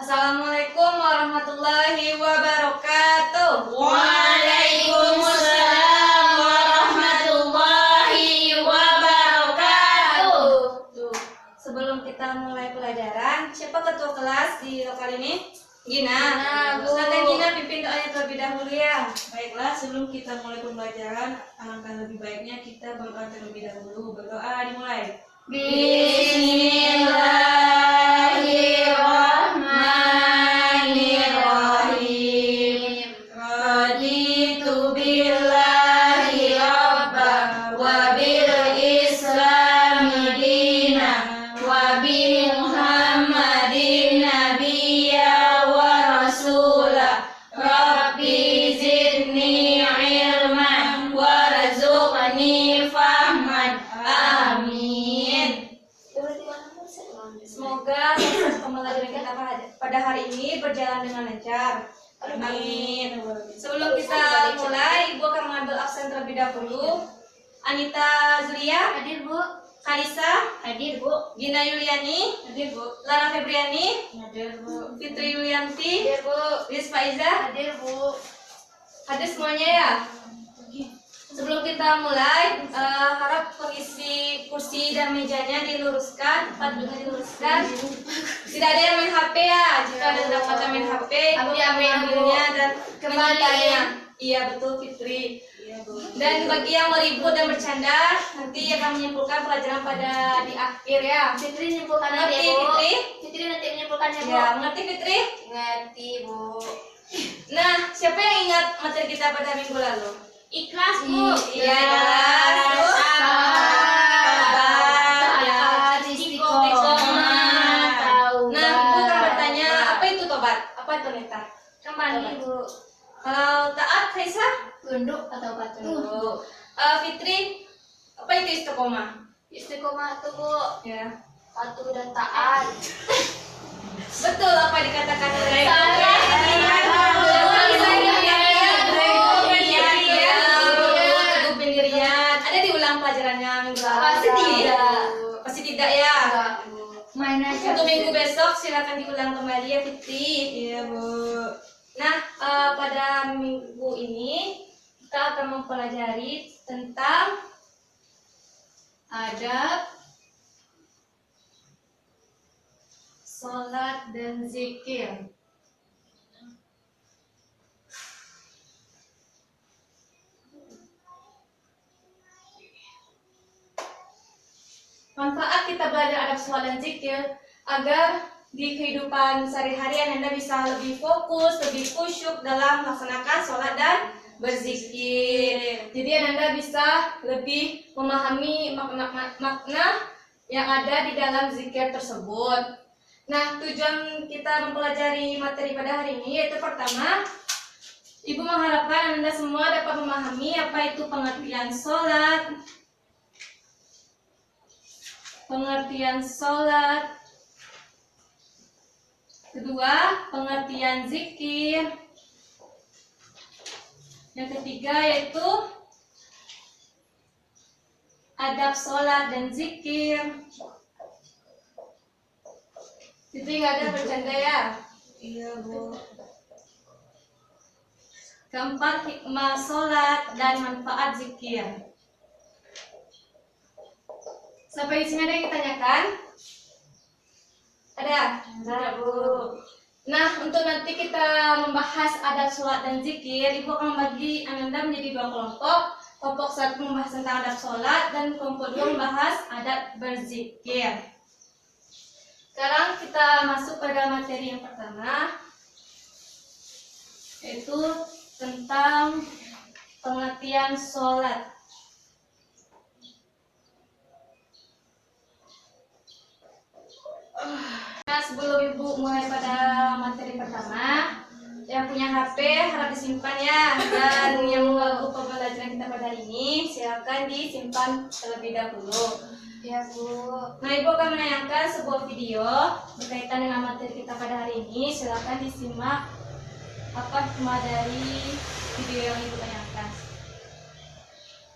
Assalamualaikum warahmatullahi wabarakatuh. Waalaikumsalam warahmatullahi wabarakatuh. Sebelum kita mulai pelajaran, siapa ketua kelas di lokal ini? Gina. Bu. Silakan Gina pimpin doanya terlebih dahulu ya. Baiklah, sebelum kita mulai pembelajaran, alangkah lebih baiknya kita berdoa terlebih dahulu. Berdoa dimulai. Bismillahirrahmanirrahim. Raditu billahi rabba wa bil islami dina wa bi muhammadin nabiyya wa rasula. Rabbi zidni ilman warzuqni fahman. Amin. Semoga proses pembelajaran kita pada hari ini berjalan dengan lancar. Amin. Sebelum kita mulai, Ibu akan mengambil absen terlebih dahulu. Anita Zulia, Hadir, Bu. Kalisa, Hadir, Bu. Gina Yuliani, Hadir, Bu. Lara Febriani, Hadir, Bu. Fitri Yulianti, Hadir, Bu. Liz Faiza. Hadir, Bu. Hadir semuanya ya. Sebelum kita mulai, harap pengisi kursi dan mejanya diluruskan, tempat duduknya diluruskan. Tidak ada yang main HP ya. Jika ada yang dapat main HP, Ibu akan mengambilnya dan Kembalinya. Iya betul Fitri. Iya, Bu. Dan bagi yang mau ribut dan bercanda, nanti akan menyimpulkan pelajaran pada di akhir ya. Fitri menyimpulkannya, Mengerti Bu. Fitri? Fitri nanti menyimpulkannya, Bu. Ya, mengerti Fitri? Ngerti, Bu. Nah, siapa yang ingat materi kita pada minggu lalu? Ikhlas, Bu. Iya, ikhlas. Sabar, ya. Nah, Ibu akan bertanya, apa itu tobat? Apa itu Neta? Kembali, Bu. Kalau taat, Kaisa? Tunduk atau patuh? Tunggu. Fitri, apa itu istiqomah? Istiqomah tuh, Bu. Ya. Patuh dan taat. Betul apa dikatakan oleh Teguh pendirian. Ada diulang pelajarannya minggu lalu? Pasti tidak. Pasti tidak ya. Main aja. Untuk minggu besok silakan diulang kembali ya Fitri. Iya Bu. Nah, pada minggu ini kita akan mempelajari tentang adab sholat dan zikir. Manfaat kita belajar adab sholat dan zikir agar di kehidupan sehari-hari Anda bisa lebih fokus, lebih khusyuk dalam melaksanakan sholat dan berzikir. Jadi Anda bisa lebih memahami makna yang ada di dalam zikir tersebut. Nah, tujuan kita mempelajari materi pada hari ini yaitu pertama, Ibu mengharapkan Anda semua dapat memahami apa itu pengertian sholat, kedua, pengertian zikir, yang ketiga yaitu adab sholat dan zikir. Itu nggak ada bercanda ya? Iya Bu. Keempat, hikmah sholat dan manfaat zikir. Sampai di sini ada yang ditanyakan? Ada? Ada Bu. Nah, untuk nanti kita membahas adab sholat dan zikir, Ibu akan membagi Anda menjadi dua kelompok. Kelompok satu membahas tentang adab sholat dan kelompok dua membahas adab berzikir. Sekarang kita masuk pada materi yang pertama, yaitu tentang pengertian sholat. Nah, sebelum Ibu mulai pada materi pertama, yang punya HP harap disimpan ya, dan yang mengganggu pembelajaran kita pada hari ini silakan disimpan terlebih dahulu. Ya, Bu. Nah, Ibu akan menayangkan sebuah video berkaitan dengan materi kita pada hari ini. Silakan disimak apa hikmah dari video yang Ibu tayangkan.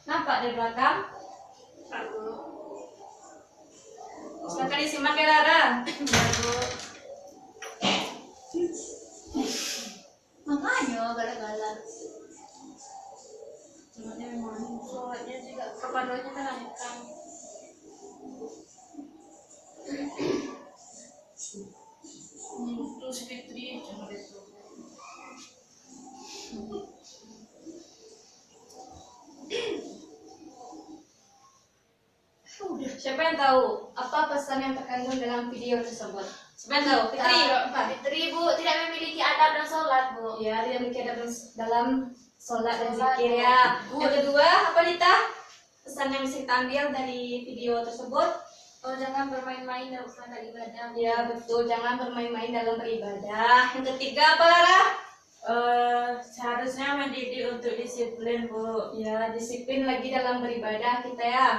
Nampak dari belakang? Silakan disimak ya Lara. Ya, Bu. Sholatnya juga kepadanya kan lanjutkan. Terus Fitri jangan itu. Siapa yang tahu apa pesan yang terkandung dalam video tersebut? Siapa yang tahu? Fitri. Fitri Bu tidak memiliki adab dan sholat Bu. Ya, tidak memiliki adab dalam sholat dan Sholat, zikir Bu. ya. Yang kedua, apa Lita? Pesan yang bisa kita ambil dari video tersebut? Oh, jangan bermain-main dalam sholat ibadah. Ya betul, jangan bermain-main dalam beribadah. Yang ketiga apa Lara? Seharusnya mendidik untuk disiplin, Bu. Ya, disiplin lagi dalam beribadah kita ya.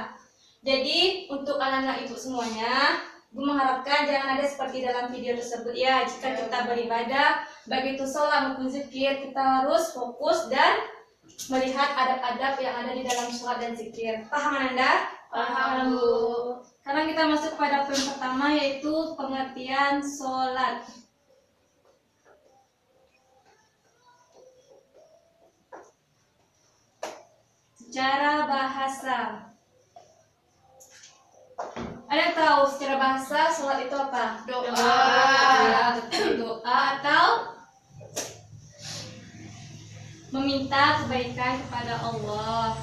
Jadi untuk anak-anak ibu semuanya, Ibu mengharapkan jangan ada seperti dalam video tersebut ya. Jika kita beribadah, baik itu sholat maupun zikir, kita harus fokus dan melihat adab-adab yang ada di dalam sholat dan zikir. Paham Ananda? Paham, Bu. Sekarang kita masuk pada poin pertama yaitu pengertian sholat. Secara bahasa. Ada yang tahu secara bahasa sholat itu apa? Doa. Ya, betul. Doa atau meminta kebaikan kepada Allah.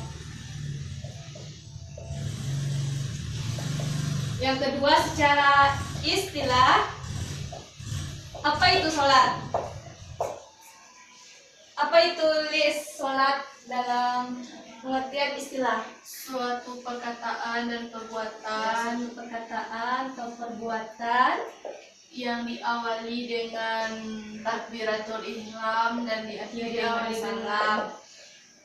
Yang kedua secara istilah, apa itu sholat? Apa itu list sholat dalam pengertian istilah? Suatu perkataan dan perbuatan Suatu perkataan atau perbuatan yang diawali dengan takbiratul ihram dan diakhiri dengan salam.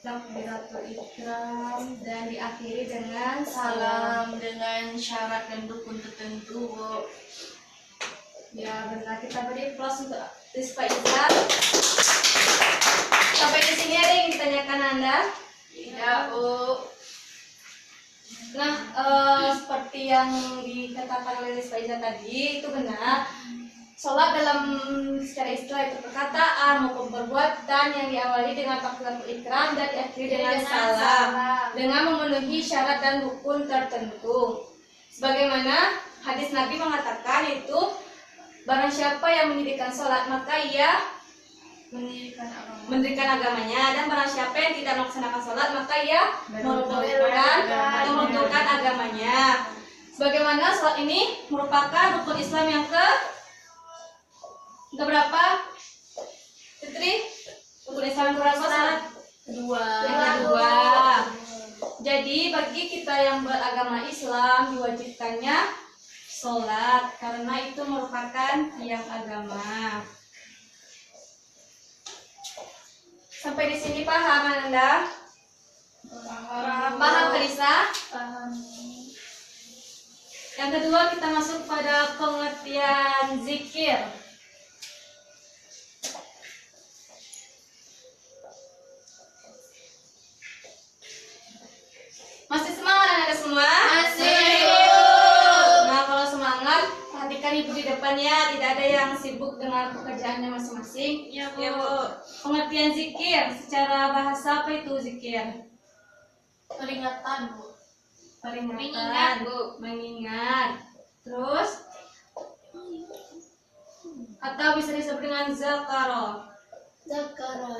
takbiratul ihram dan diakhiri dengan salam. Salam dengan syarat dan rukun tertentu, Bu. Ya benar, kita beri plus untuk Rizfa Izzat. Sampai di sini ada yang ditanyakan Anda? Tidak, Bu. Nah, seperti yang dikatakan oleh Rizfa Izzat tadi itu benar. Sholat dalam secara istilah itu perkataan maupun perbuatan yang diawali dengan takbiratul ihram dan diakhiri dengan salam dengan memenuhi syarat dan rukun tertentu. Sebagaimana hadis Nabi mengatakan itu barang siapa yang mendirikan sholat maka ia mendirikan agamanya, dan barang siapa yang tidak melaksanakan sholat maka ia meruntuhkan agamanya. Sebagaimana sholat ini merupakan rukun Islam yang berapa? Fitri? Rukun Islam yang berapa sholat? Yang kedua. Jadi bagi kita yang beragama Islam diwajibkannya sholat karena itu merupakan tiang agama. Sampai di sini paham Anda? Paham Kalisa? Paham. Yang kedua kita masuk pada pengertian zikir. Masih semangat Anda semua? Masih. Nah kalau semangat, perhatikan ibu di depannya, tidak ada yang sibuk dengan pekerjaannya masing-masing. Ya, Ya, Bu. Pengertian zikir secara bahasa apa itu zikir? Peringatan, Bu. Peringatan, Mengingat, Bu. mengingat. Terus atau bisa disebut dengan zakaro.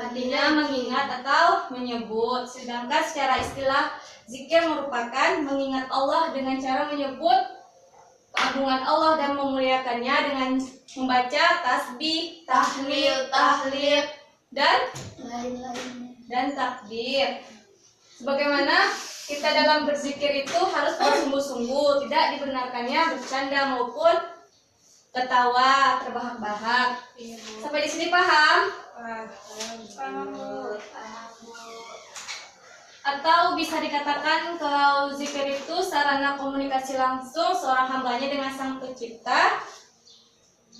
Artinya mengingat atau menyebut. Sedangkan secara istilah zikir merupakan mengingat Allah dengan cara menyebut keagungan Allah dan memuliakannya dengan membaca tasbih, tahmid, tahlil dan takbir. Sebagaimana kita dalam berzikir itu harus bersungguh-sungguh, tidak dibenarkannya bercanda maupun ketawa terbahak-bahak. Sampai di sini paham? Paham, Bu. Atau bisa dikatakan kalau zikir itu sarana komunikasi langsung seorang hambanya dengan sang pencipta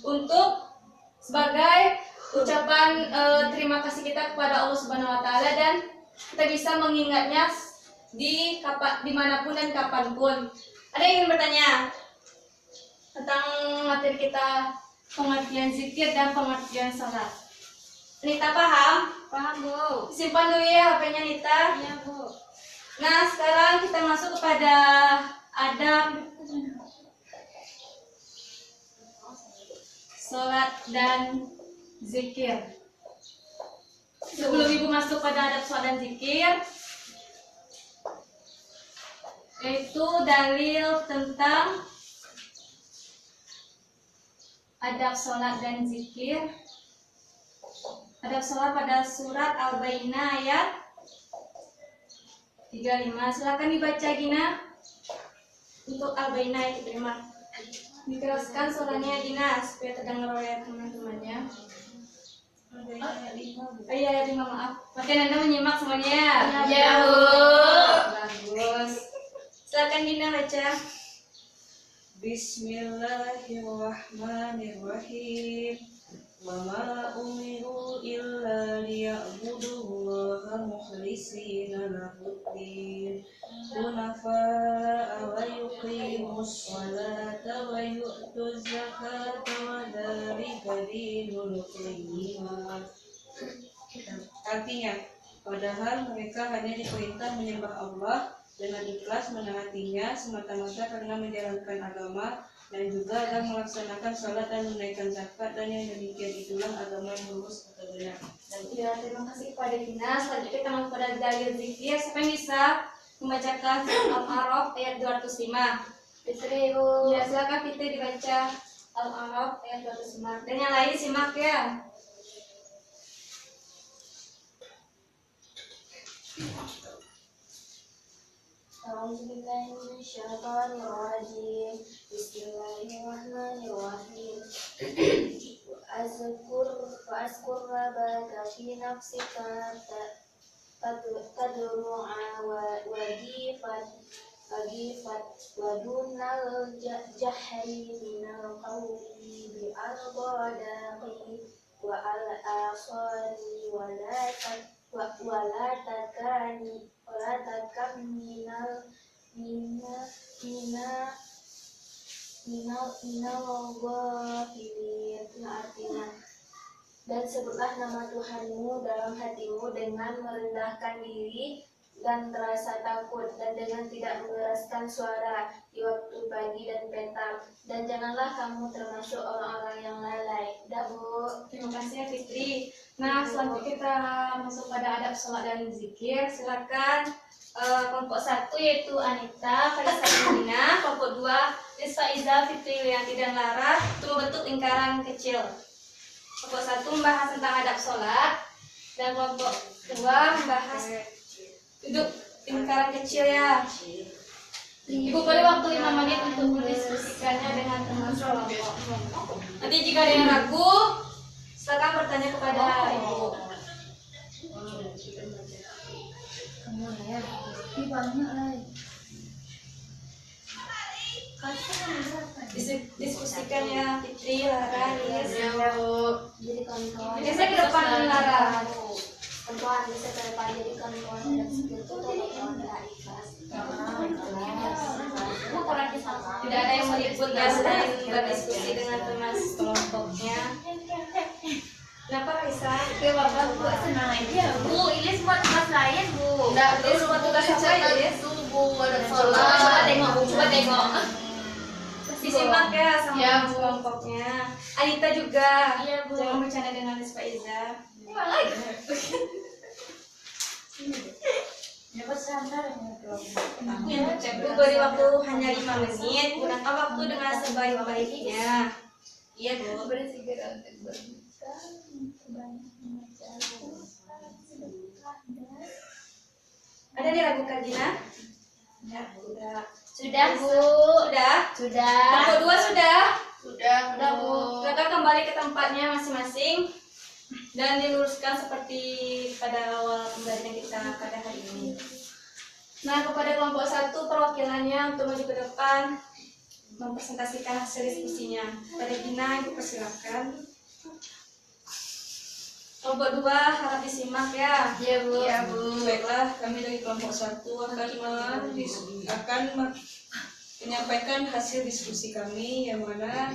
untuk sebagai ucapan terima kasih kita kepada Allah Subhanahu Wa Taala, dan kita bisa mengingatnya dimanapun dan kapanpun. Ada yang ingin bertanya tentang materi kita pengertian zikir dan pengertian salat? Nita paham? Paham, Bu. Simpan dulu ya HP-nya Nita. Iya, Bu. Nah, sekarang kita masuk kepada adab sholat dan zikir. Sebelum ibu masuk pada adab sholat dan zikir, yaitu dalil tentang adab sholat dan zikir. Adab sholat pada surat Al-Bayyinah ayat 35. Silakan dibaca Gina. Untuk Al-Bayyinah ayat 35. Dikeraskan suaranya Gina supaya terdengar oleh teman-temannya. Iya, ayat 5, maaf. Pakai Anda menyimak semuanya. Ya, Bu. Bagus. Silakan Gina baca. Bismillahirrahmanirrahim. Wa ma umiru illa liya'budullaha mukhlishina lahud-din hunafa'a wa yuqimus sholata wa yu'tuz zakata wa dzalika dinul qayyimah. Artinya, padahal mereka hanya diperintah menyembah Allah dengan ikhlas menaatinya semata-mata karena menjalankan agama, dan juga agar melaksanakan sholat dan menunaikan zakat, dan yang demikian itulah agama yang lurus atau benar. Ya, terima kasih kepada Gina. Selanjutnya kita masuk pada dalil zikir. Siapa yang bisa membacakan surat Al-A'raf ayat 205? Fitri, Bu. Ya, silakan Fitri dibaca Al-A'raf ayat 205. Dan yang lain simak ya. A'udzubillahiminasyaitonirrajim. Bismillahirrahmanirrahim. Azkur rabbaka fi nafsika tadru'a wa khifat wa dunal jahri minal qawli bi al-ghadaqi wa al-asari wa la takam minal ghafilin. Artinya, dan sebutlah nama Tuhanmu dalam hatimu dengan merendahkan diri dan rasa takut, dan dengan tidak mengeraskan suara di waktu pagi dan petang, dan janganlah kamu termasuk orang-orang yang lalai. Dah, Bu. Terima kasih ya Fitri. Nah, selanjutnya kita masuk pada adab sholat dan zikir. Silakan kelompok 1 yaitu Anita, Kalisa, Gina. Kelompok 2 Rizfa, Iza, Fitri, Lianti, dan Lara. Itu membentuk lingkaran kecil. Kelompok 1 membahas tentang adab sholat, dan kelompok 2 membahas duduk lingkaran kecil ya. Ibu boleh waktu 5 menit untuk mendiskusikannya dengan teman sekelompok. Nanti jika ada yang ragu, silakan bertanya kepada Ibu. Diskusikan ya Fitri, Lara, Nis. Jadi kawan-kawan. Biasanya ke depan Lara. Kawan-kawan bisa ke depan, jadi kawan-kawan ada skill itu kawan-kawan tidak ikhlas. Tidak ada yang meliput ya selain berdiskusi dengan teman kelompoknya. Kenapa Raisa? Oke, Bapak, Bu, senang aja. Bu, ini semua tugas lain, Bu. Enggak, ini semua tugas apa Ilis? Bu, ada Coba tengok, coba tengok. Disimak ya sama Ya, teman Bu. kelompoknya. Anita juga. Iya, Bu. Jangan bercanda dengan Rizfa Iza. Ibu beri waktu hanya 5 menit. Gunakan waktu dengan sebaik-baiknya. Iya, Bu. Ada diragukan Gina? Ya, sudah. Sudah, Bu. Sudah? Sudah. Kelompok 2 sudah? Sudah, Bu. Silakan kembali ke tempatnya masing-masing dan diluruskan seperti pada awal pembelajaran kita pada hari ini. Nah, kepada kelompok 1 perwakilannya untuk maju ke depan mempresentasikan hasil diskusinya. Pada Gina, Ibu persilakan. Kelompok 2 harap disimak ya. Iya, Bu. Ya, Bu. Baiklah, kami dari kelompok 1 akan menyampaikan hasil diskusi kami, yang mana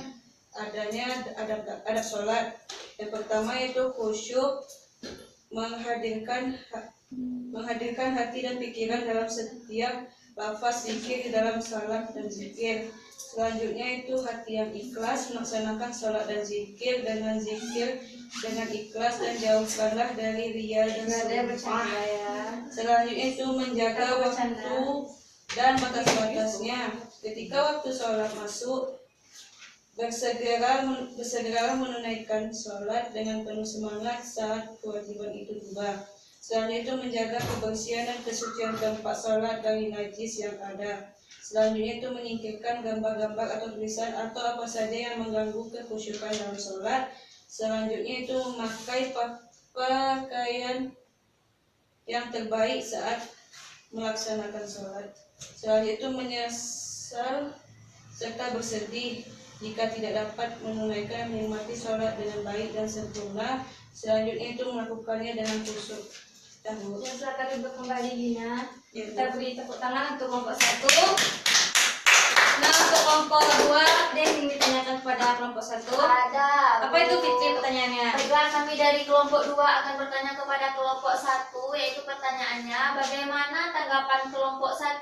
adanya adab sholat. Yang pertama yaitu khusyuk, menghadirkan Menghadirkan hati dan pikiran dalam setiap lafaz zikir di dalam salat dan zikir. Selanjutnya itu hati yang ikhlas, melaksanakan salat dan zikir dengan ikhlas, dan jauhkanlah dari riya dan sum'ah. Selanjutnya itu menjaga waktu dan batas-batasnya. Ketika waktu sholat masuk, bersegeralah menunaikan sholat dengan penuh semangat saat kewajiban itu tiba. Selanjutnya itu menjaga kebersihan dan kesucian tempat sholat dari najis yang ada. Selanjutnya itu menyingkirkan gambar-gambar atau tulisan atau apa saja yang mengganggu kekhusyukan dalam sholat. Selanjutnya itu memakai pakaian yang terbaik saat melaksanakan sholat. Selanjutnya itu menyesal serta bersedih jika tidak dapat menikmati sholat dengan baik dan sempurna. Selanjutnya itu melakukannya dengan khusyuk. Ya, silakan duduk kembali Dina. Ya, Kita beri tepuk tangan untuk kelompok 1. Nah, untuk kelompok 2 ada yang ingin ditanyakan kepada kelompok 1. Ada. Apa itu Fitri pertanyaannya? Baiklah, kami dari kelompok 2 akan bertanya kepada kelompok 1, yaitu pertanyaannya, bagaimana tanggapan kelompok 1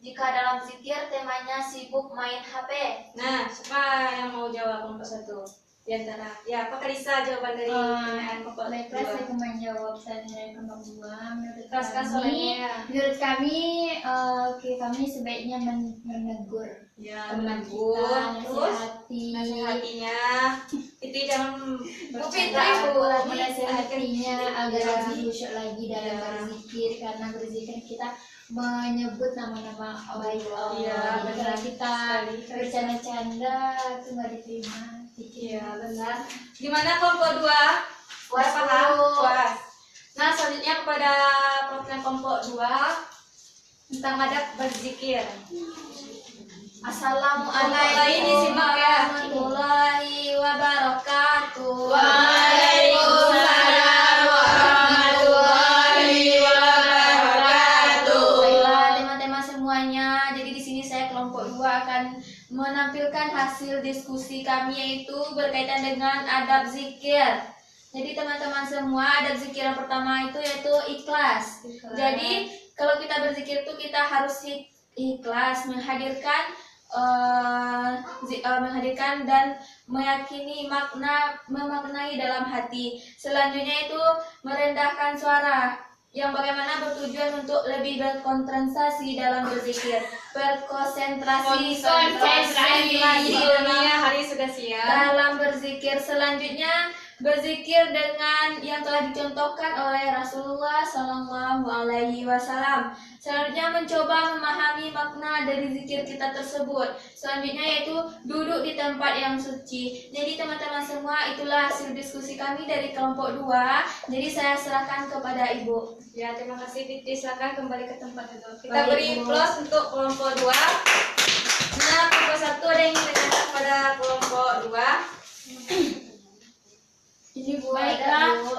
jika dalam zikir temanya sibuk main HP? Nah, siapa yang mau jawab kelompok 1? Di antara, ya, Pak Karisa jawaban dari pertanyaan kelompok 2. Baiklah, saya akan menjawab tanya dari kelompok 2. Keras-keras soalnya. Menurut kami, kami sebaiknya menegur. Ya, teman menegur, kita, terus nasihati, nasihatinya. Itu jangan Bu Fitri, bercanda, Bu. menasihatinya agar Ya. lebih khusyuk lagi dalam Ya. berzikir, karena berzikir kita menyebut nama-nama baik Allah. Iya, benar. Kalau kita bercanda-canda itu nggak diterima. Iya, benar. Gimana kelompok 2? Puas, paham? Bu. Puas. Nah, selanjutnya kepada perwakilan kelompok 2 tentang adab berzikir. Assalamualaikum Disimak ya. warahmatullahi wabarakatuh. Waalaikumsalam warahmatullahi wabarakatuh. Baiklah teman-teman semuanya, jadi di sini saya kelompok 2 akan menampilkan hasil diskusi kami, yaitu berkaitan dengan adab zikir. Jadi teman-teman semua, adab zikir yang pertama itu yaitu ikhlas. Jadi kalau kita berzikir itu kita harus ikhlas, menghadirkan dan meyakini memaknai dalam hati. Selanjutnya itu merendahkan suara, yang bagaimana bertujuan untuk lebih berkonsentrasi dalam berzikir. Konsentrasi Ilmiah hari sudah siap. dalam berzikir. Selanjutnya berzikir dengan yang telah dicontohkan oleh Rasulullah Shallallahu Alaihi Wasallam. Selanjutnya mencoba memahami makna dari zikir kita tersebut. Selanjutnya yaitu duduk di tempat yang suci. Jadi teman-teman semua, itulah hasil diskusi kami dari kelompok 2. Jadi saya serahkan kepada Ibu. Ya, terima kasih Fitri. Silakan kembali ke tempat itu. Kita Baik, beri Bu. plus untuk kelompok 2. Nah, kelompok 1 ada yang ingin ditanyakan kepada kelompok 2. Ini Bu, Baiklah. ada Bu.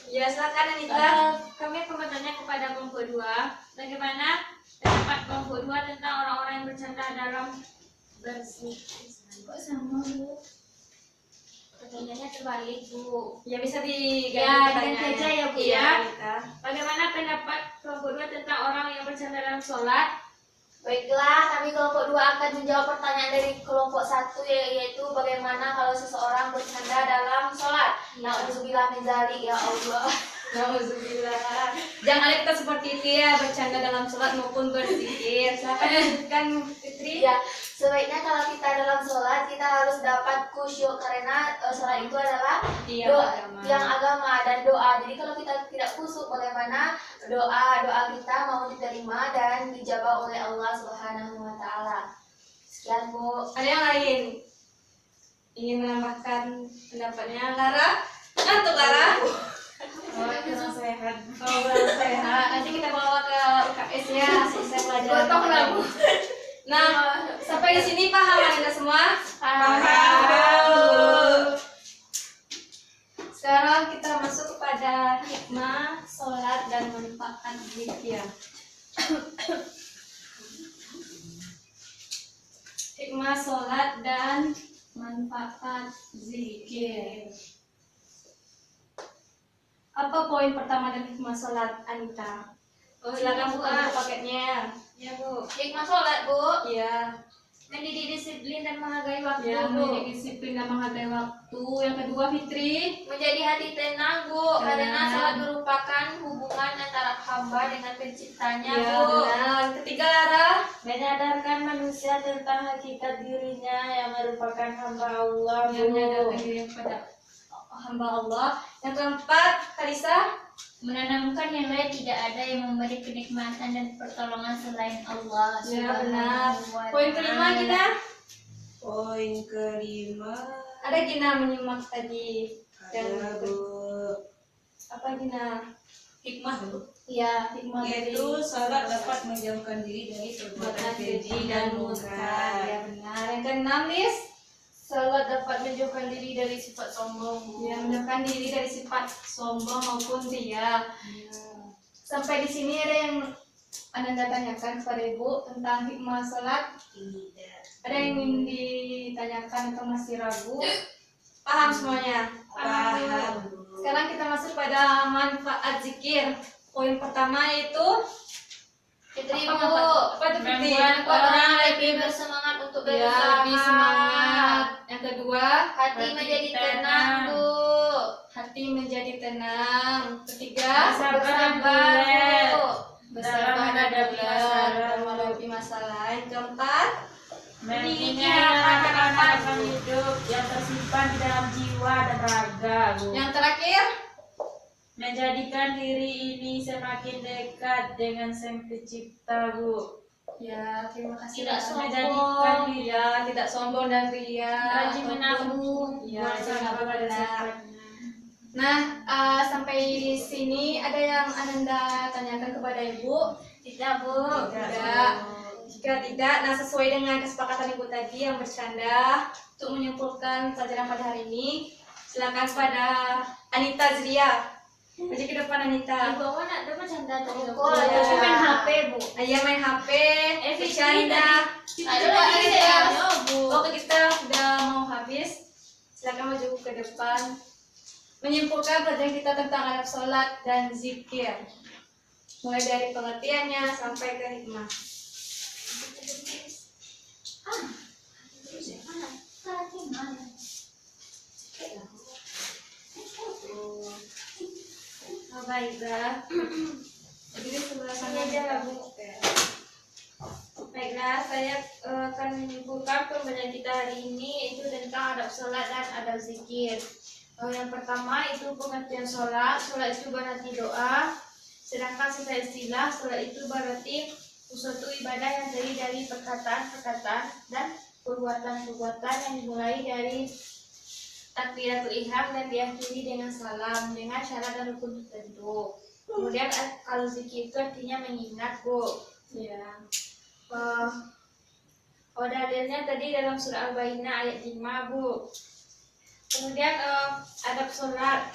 Ya, silakan Anita. Kami akan bertanya kepada kelompok 2. Bagaimana pendapat kelompok 2 tentang orang-orang yang bercanda dalam berzikir? Kok sama, Bu? Pertanyaannya terbalik Bu. Ya, bisa diganti Ya, pertanyaannya. ganti aja ya, Bu, Iya, ya. Anita. Bagaimana pendapat kelompok 2 tentang orang yang bercanda dalam sholat? Baiklah, kami kelompok 2 akan menjawab pertanyaan dari kelompok 1, yaitu bagaimana kalau seseorang bercanda dalam sholat. Nauzubillah min dzalik, ya Allah. Nauzubillah. Jangan kita seperti itu ya, bercanda dalam sholat maupun berzikir. Silakan lanjutkan Fitri. Ya, sebaiknya kalau kita dalam sholat kita harus dapat khusyuk, karena sholat itu adalah Iya, doa agama. yang agama dan doa. Jadi kalau kita tidak khusyuk, bagaimana doa kita mau diterima dan dijawab oleh Allah Subhanahu wa taala. Sekian Bu. Ada yang lain ingin menambahkan pendapatnya? Lara? Ngantuk Lara? kurang sehat. Oh, kurang sehat. Nanti kita bawa ke UKS ya, selesai pelajaran. Gotong lah, Bu. Nah, sampai di sini paham Anda semua? Paham. Sekarang kita masuk kepada hikmah sholat dan manfaat zikir. Hikmah sholat dan manfaat zikir. Apa poin pertama dan hikmah sholat, Anita? Silakan buka dulu paketnya. Ya Bu. Hikmah sholat Bu. Iya. Mendidik disiplin dan menghargai waktu Ya, Bu. mendidik disiplin dan menghargai waktu. Yang kedua, Fitri. Menjadi hati tenang Bu. Karena Tenang. sholat merupakan hubungan antara hamba dengan penciptanya Ya, Bu. benar. Ketiga, Lara. Menyadarkan manusia tentang hakikat dirinya yang merupakan hamba Allah Yang menyadarkan diri kepada hamba Allah. Yang keempat, Kalisa. Menanamkan yang lain tidak ada yang memberi kenikmatan dan pertolongan selain Allah. Ya, benar. Subhanahu wa Poin kelima, ta'ala. Gina. Poin kelima Ada Gina menyimak tadi. ada Bu, Apa Gina? hikmah Bu. Iya, hikmah dari Yaitu sholat dapat menjauhkan diri dari perbuatan perbuatan keji keji dan dan munkar. munkar. Ya, benar. Yang keenam, Lis. Salat dapat menjauhkan diri dari sifat sombong Bu. Ya, menjauhkan diri dari sifat sombong maupun ria. Sampai di sini ada yang Anda tanyakan kepada Ibu tentang hikmah sholat. Tidak. Ada yang ingin ditanyakan atau masih ragu? Paham semuanya? Paham Bu. Sekarang kita masuk pada manfaat zikir. Poin pertama yaitu Fitri apa, Bu. apa itu Fitri? Membuat orang lebih bersemangat untuk Ya, berusaha. lebih semangat. Yang kedua, Hati menjadi tenang Bu. hati menjadi tenang. Ketiga, Bersabar bulat. Bu. bersabar Dalam menghadapi bulat masalah. dalam menghadapi masalah. Yang keempat, Mengingat hidup yang tersimpan di dalam jiwa dan raga Bu. yang terakhir, Menjadikan diri ini semakin dekat dengan Sang Pencipta Bu. ya terima kasih. Tidak Mbak. sombong. Menjadikan diri Ya, tidak sombong dan ria. Rajin ataupun- menabung. Ya, buat rajin sahabat menabung, dan benar. sahabatnya. Nah, sampai di sini ada yang Ananda tanyakan kepada Ibu? Tidak Bu. Tidak. Jika tidak, nah sesuai dengan kesepakatan Ibu tadi yang bercanda, untuk menyimpulkan pelajaran pada hari ini, silakan pada Anita Zria. Maju ke depan Anita. Ibu awak nak ada macam dah tadi. Oh, Ada ya. main HP Bu. Ayah main HP, Fitri bercanda. Ada Coba lagi Anita. saya Bu. Waktu kita sudah mau habis, silakan maju ke depan. Menyimpulkan pelajaran kita tentang adab sholat dan zikir. Mulai dari pengertiannya sampai ke hikmah. Oh, baiklah. Jadi di sebelah sana aja lah Bu. Baiklah, saya akan menyimpulkan pembelajaran kita hari ini yaitu tentang adab sholat dan adab zikir. Yang pertama itu pengertian sholat. Sholat itu berarti doa. Sedangkan secara istilah, sholat itu berarti suatu ibadah yang terdiri dari perkataan-perkataan dan perbuatan-perbuatan yang dimulai dari takbiratul ihram dan diakhiri dengan salam dengan syarat dan rukun tertentu. Kemudian kalau zikir itu artinya mengingat Bu. Ya. Dalilnya tadi dalam surah Al-Baqarah ayat 5 Bu. Kemudian adab sholat.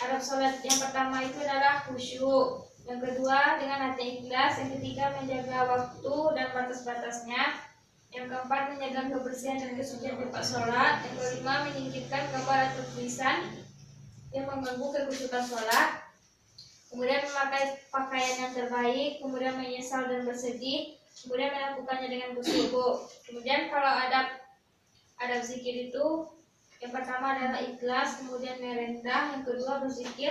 Adab sholat yang pertama itu adalah khusyuk. Yang kedua dengan hati ikhlas. Yang ketiga menjaga waktu dan batas-batasnya. Yang keempat menjaga kebersihan dan kesucian tempat sholat. Yang kelima menyingkirkan gambar atau tulisan yang mengganggu kekhusyukan sholat. Kemudian memakai pakaian yang terbaik. Kemudian menyesal dan bersedih. Kemudian melakukannya dengan khusyuk Bu. Kemudian kalau adab zikir itu yang pertama adalah ikhlas, kemudian merendah, yang kedua berzikir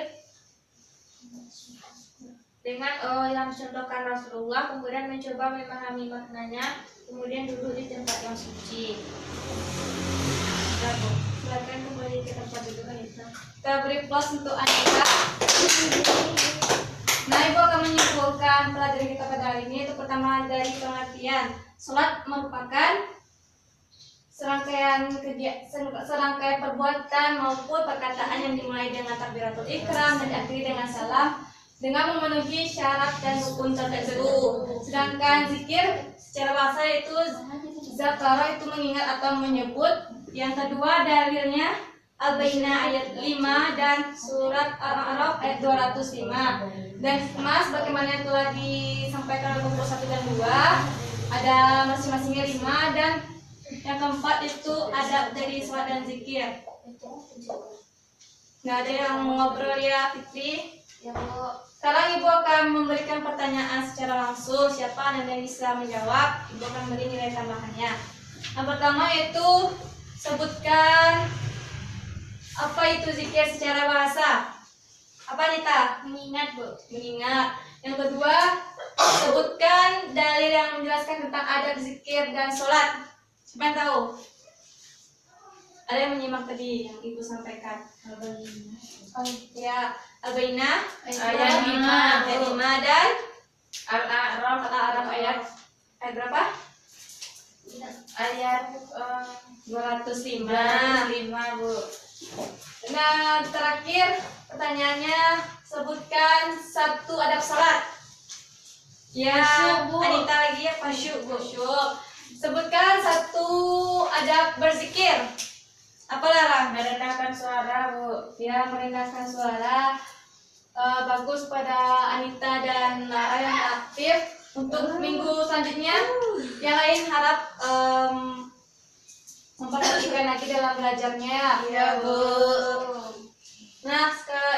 dengan yang contohkan Rasulullah, kemudian mencoba memahami maknanya, kemudian duduk di tempat yang suci. Silakan kembali ke tempat duduk Anita. Kita beri plus untuk Anita. Nah, Ibu akan menyimpulkan pelajaran kita pada hari ini. Itu pertama dari pengertian. Sholat merupakan serangkaian perbuatan maupun perkataan yang dimulai dengan takbiratul ihram dan diakhiri dengan salam dengan memenuhi syarat dan rukun tertentu. Sedangkan zikir secara bahasa itu zakara itu mengingat atau menyebut. Yang kedua dalilnya Al-Baqarah ayat 5 dan surat Al-A'raf ayat 205. Dan hikmah sebagaimana yang telah disampaikan oleh pokok 1 dan 2 ada masing-masingnya 5, dan yang keempat itu adab dari sholat dan zikir. Nggak ada yang mau ngobrol ya, Fitri? Ya Bu. Sekarang Ibu akan memberikan pertanyaan secara langsung. Siapa Anda yang bisa menjawab, Ibu akan beri nilai tambahannya. Yang pertama yaitu sebutkan apa itu zikir secara bahasa. Apa Nita? Mengingat, Bu. Mengingat. Yang kedua, sebutkan dalil yang menjelaskan tentang adab zikir dan sholat. Siapa yang tahu? Ada yang menyimak tadi yang Ibu sampaikan? Ya, Al-Bayyinah Ayat 5. ayat 5 dan Al-A'raf Al-A'raf ayat berapa? ayat 205. 5 Bu. Nah, terakhir pertanyaannya, sebutkan satu adab salat. Ya, Khusyuk, Bu. Anita lagi ya, khusyuk. Sebutkan satu adab berzikir. Apa Lara? Merendahkan suara Bu. Ya, merendahkan suara. Bagus pada Anita dan Lara yang aktif. Untuk minggu selanjutnya, yang lain harap memperhatikan lagi dalam belajarnya. Iya Bu. Nah,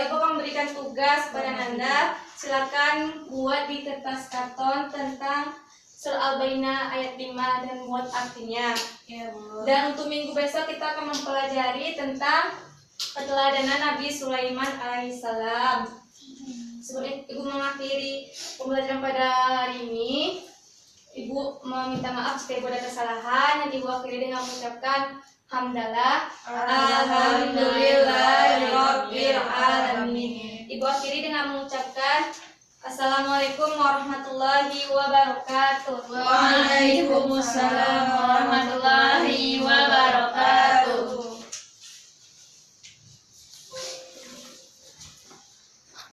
Ibu akan memberikan tugas pada Nanda. Silakan buat di kertas karton tentang surah Al-Bayyinah ayat 5 dan buat artinya. Iya Bu. Dan untuk minggu besok kita akan mempelajari tentang keteladanan Nabi Sulaiman alaihissalam. Sebelum Ibu mengakhiri pembelajaran pada hari ini, Ibu meminta maaf jika Ibu ada kesalahan. Dan Ibu akhiri dengan mengucapkan hamdalah, alhamdulillahirabbil alamin. Ibu akhiri dengan mengucapkan assalamualaikum warahmatullahi wabarakatuh. Waalaikumsalam warahmatullahi wabarakatuh.